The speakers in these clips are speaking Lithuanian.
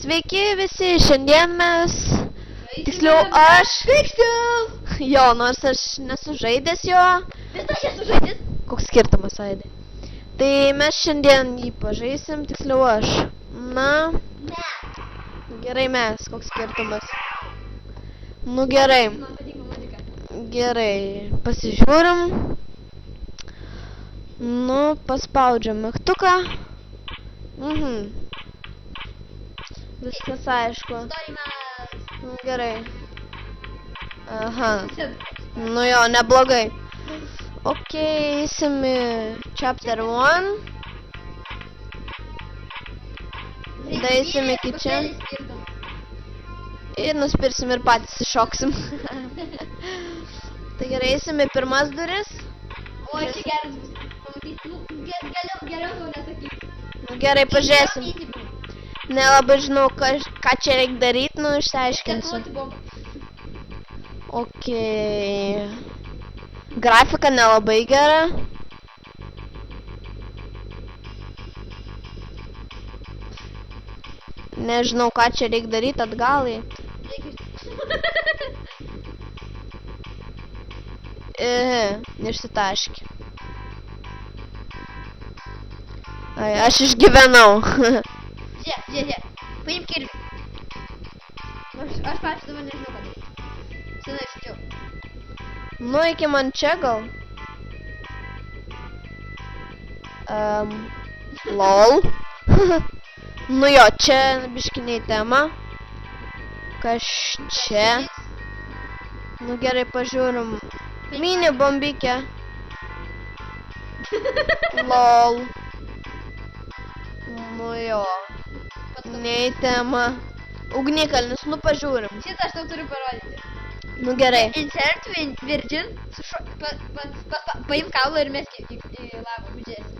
Sveiki visi, šiandien mes, tiksliau aš, jo, nors aš nesu žaidęs jo. Bet aš esu žaidęs. Koks skirtumas, Aidai? Tai mes šiandien jį pažaisim, tiksliau aš. Na, gerai mes, koks skirtumas. Nu gerai, Man patinka muzika. gerai, pasižiūrim. Nu, paspaudžiam mygtuką. Viskas aišku. Storimas. Nu gerai. Aha. Nu jo, neblogai. Ok, eisim į chapter 1. Daisim iki čia. Ir nuspirsim ir patys iššoksim. Tai gerai, eisim į pirmas duris. O, čia geras bus. Pamatys, nu, geriau tau nesakysiu. Nu gerai, pažiūrėsim. Nelabai žinau, ką čia reikia daryti, nu išsiaiškinsiu. Detonuoti bombą. Ok. Grafika nelabai gera. Nežinau, ką čia reikia daryti atgalai. Išsitaškė. Ai, aš išgyvenau. Žiūrėk. Paimk kirvį. Aš pačiu dabar nežinau, ką daryti. Senai iškiau. Nu, iki man čia gal. Lol. Nu jo, čia biškiniai tema. Kas čia? Nu gerai, pažiūrim. Mini bombikė. Lol. Nu jo. Nei tema. Ugnikalnis, nu pažiūrim. Šitą aš tau turiu parodyti. Nu gerai. Insert virgin. Paim kaulą ir mesk į lavą. Žiūrėsi.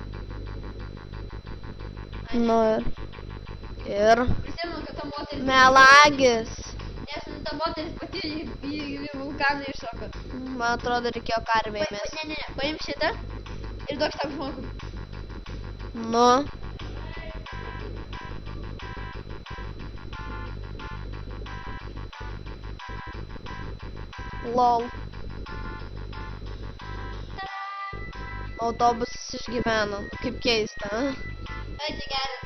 Nu ir. Prisimenu, kad ta moteris... Melagis. Nes ta moteris pati į vulkaną iššoko. Man atrodo, reikėjo karvę įmest. Ne. Paim šitą ir duok tam žmogui. Nu. Lol. Autobusas išgyveno. Kaip keista. Ai, čia geras.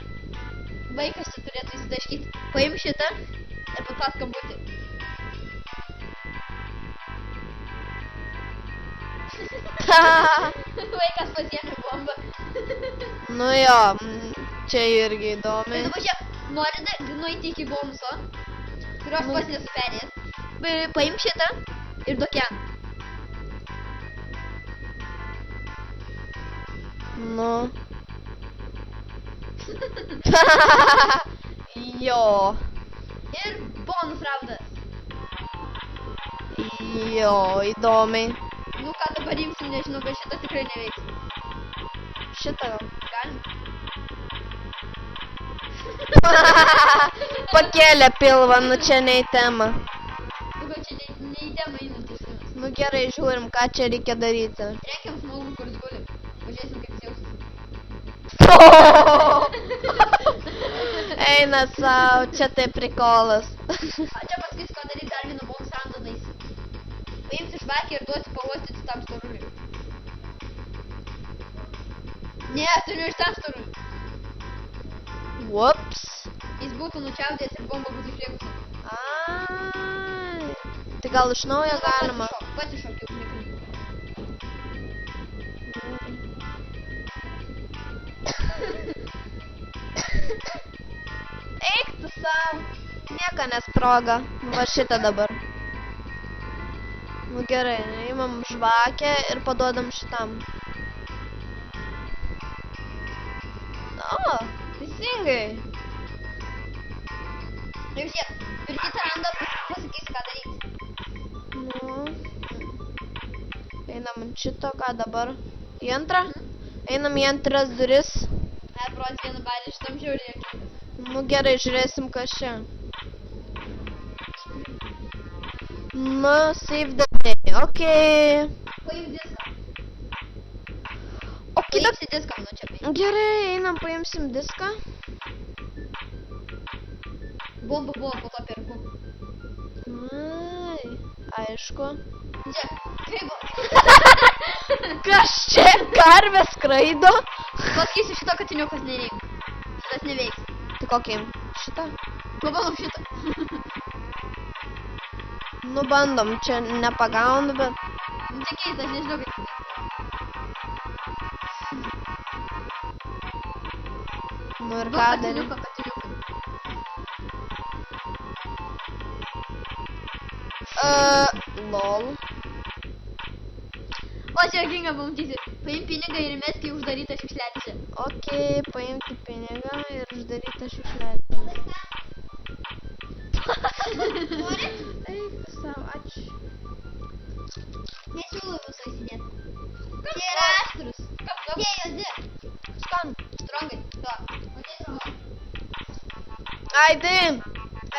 Vaikas čia turėtų įsidaškyti. Paim šitą ir papas skambutį. Vaikas pasiėmė bombą. Nu jo, čia irgi įdomi. Dabar čia nori nueiti iki bonuso, kurio aš pats nesu perėjęs. Paim šitą ir duok jam. Nu. Jo. Ir bonus raundas. Jo, įdomiai. Nu ką dabar imsim, nežinau, bet šitą tikrai neveiks. Šitą gal. Galim? Pakėlė pilvą, nu čia ne į temą. Nu gal čia ne į temą einantis. Nu gerai, žiūrim, ką čia reikia daryti. Reikiam žmogų, kuris guli. Pažiūrėsim, kaip jis jausis. Eina sau, čia tai prikolas. Čia pasakys, ko daryti dar vieną bonus raundą daisi. Paimsi žvakę ir duosi pauostyti tam storuliui. Ne, turiu iš tam storuliui. Whoops. Jis būtų nučiaudėjęs ir bomba būtų išlėkusi. Ai. Tai gal iš naujo galima? Pasišok jau ugnikalnį. Eik tu sau. Nieko nesproga. Va šitą dabar. Nu gerai, imam žvakę ir paduodam šitam. O, teisingai. Ir vis tiek, per kitą randą pasakysi, ką daryti. Nu. Einam ant šito, ką dabar? Į antrą? Einam į antras duris. Parodys vieną bailį šitam žiauriai. Nu gerai, žiūrėsim, kas čia. Nu, save the day, okei. Paim diską. Okei, Paimsi diską, nu čia paim. gerai, einam, paimsim diską. Bomba buvo, po to perku. Ai, aišku. Žiūrėk, kaip buvo. Kas čia? Karvė skraido? Pasakysiu, šito katiniukas nereikia. Šitas neveiks. Tai kokį? Šitą? Pabandom šitą. Nu bandom, čia nepagaunu, bet... Nu, čia keista, aš nežinau, kaip. Nu ir Duok ką daryti? katiniuką. Lol. O, čia juokinga pamatysi. Paim pinigą ir mesk į uždarytą šiukšliadėžę. Okei, paimti pinigą ir uždaryti šiukšliadėžę. Nori? Eik savo, ačiū. Nesiūlau visą įsidėti. Čia yra aštrus. Tie juodi. Skan. Strongai. To. Ateik.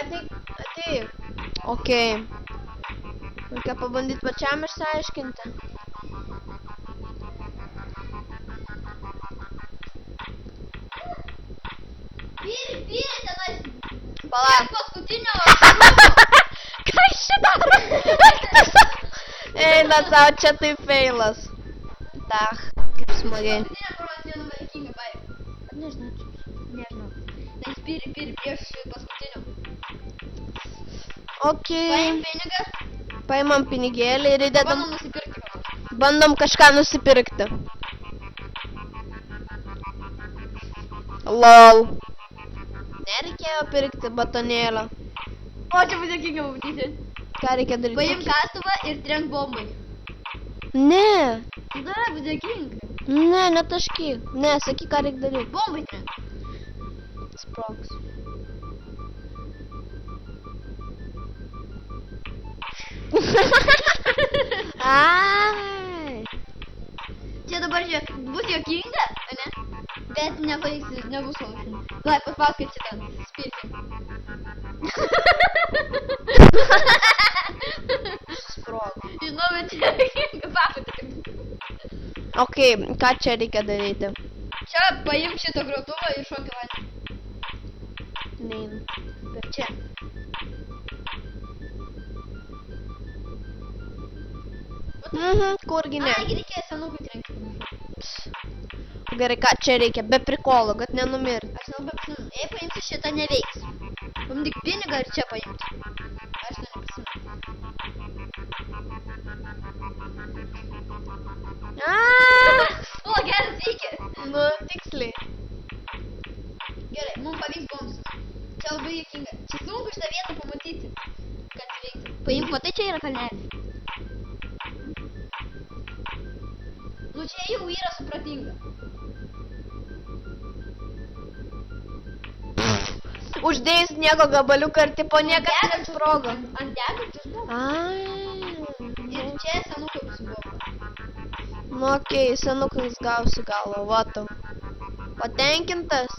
Ateik. Okei. Reikia pabandyti pačiam išsiaiškinti. Pyri, tenais. Pala. Paskutinio. Ką iš čia daro? Eina savo, čia tai feilas. Tach, kaip smagiai. Paskutinio paros vienu valikingą paėm. Nežinau. Nežinau. Nes pyri prieš paskutinio. Okei. Paim pinigą. Paimam pinigėlį ir įdedam. Bandom nusipirkti. Bandom kažką nusipirkti. Lol. Nereikėjo pirkti batonėlio. O, čia bus juokinga pamatyti. Ką reikia daryti? Paim kastuvą ir trenk bombai. Ne. Dar bus juokinga. Ne, netaškyk. Ne, sakyk, ką reikia daryti. Bombai trenk. Sprogs. Ai. Čia dabar žiūrėk, bus juokinga, ne? Bet nepavyks, nebus lošinė. Lai, paspauskit šitą spirtį. Sprogo. Žinau, bet čia juokinga, papatį. Okei, ką čia reikia daryti? Čia paimk šitą grotuvą ir šokį vandenį. Neinu. Per čia. Kurgi ne? Ai, reikėjo senukui trenkti. Gerai, ką čia reikia? Be prikolo, kad nenumirti. Aš nelabai prisimenu. Jei paimsi šitą, neveiks. Pamdyk pinigą ir čia paimti. Aš to neprisimenu. O, geras, veikia. Nu, tiksliai. Gerai, mums pavyks bombs. Čia labai juokinga. Čia sunku šitą vietą pamatyti, kad veiktų. Paimk, matai, čia yra kalnelis. Nu, čia jau yra supratinga. Uždėjai sniego gabaliuką ir tipo niekas Degančios nesprogo. Ant degančios bombos. Ai. Ir čia senukai bus bomba. Nu, okei, senukais gausi galvą, vatau. Patenkintas?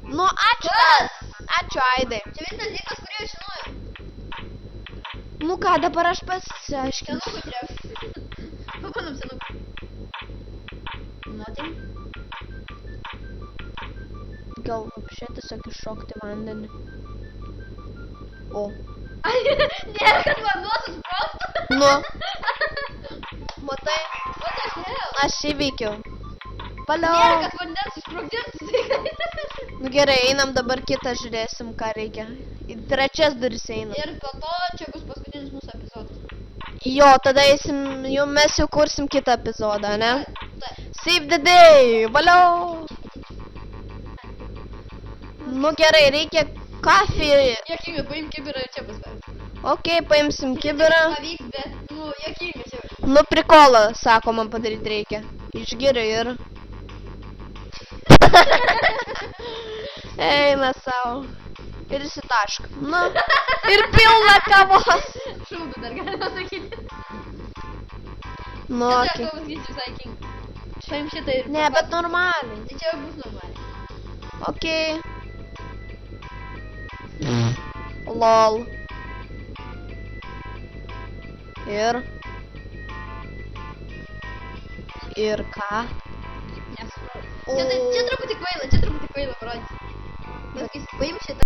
Nu, ačiū. Kas? Ačiū, Aidai. Čia vienas dalykas, kurį aš žinojau. Nu ką, dabar aš pasiaiškinsiu. Senukų tref. Pabandom senukų. Nothing. Gal apšė tiesiog iššokti vandenį. O. Ai, nėra, kad vanduo susprogtų. Nu. Matai, What the hell? aš įveikiau. Nėra, Paliau. kad vandens susprogdintų. Nu gerai, einam dabar kitą, žiūrėsim, ką reikia. Į trečias duris einam. Ir po to čia bus paskutinis mūsų epizodas. Jo, tada eisim, jau mes jau kursim kitą epizodą, ne? Taip. Save the day, valiau. Nu gerai, reikia kafį. Juokinga, paimk kibirą ir čia bus bet. Okei, paimsim kibirą. Pavyks, bet, nu, juokinga čia. Nu, prikolą, sako, man padaryti reikia. Išgeriu ir... Eina savo. Ir įsitašk. Nu, ir pilna kavos. Šūdu dar galima sakyti. Nu, Čia okei. tau pasakysiu visai kinga. Paimk šitą ir... Ne, bet normaliai. Tai čia jau bus normaliai. Okei. Lol. Ir ką? Nesupratau. O. Čia truputį kvaila parodys. Pasakysiu, paimk šitą.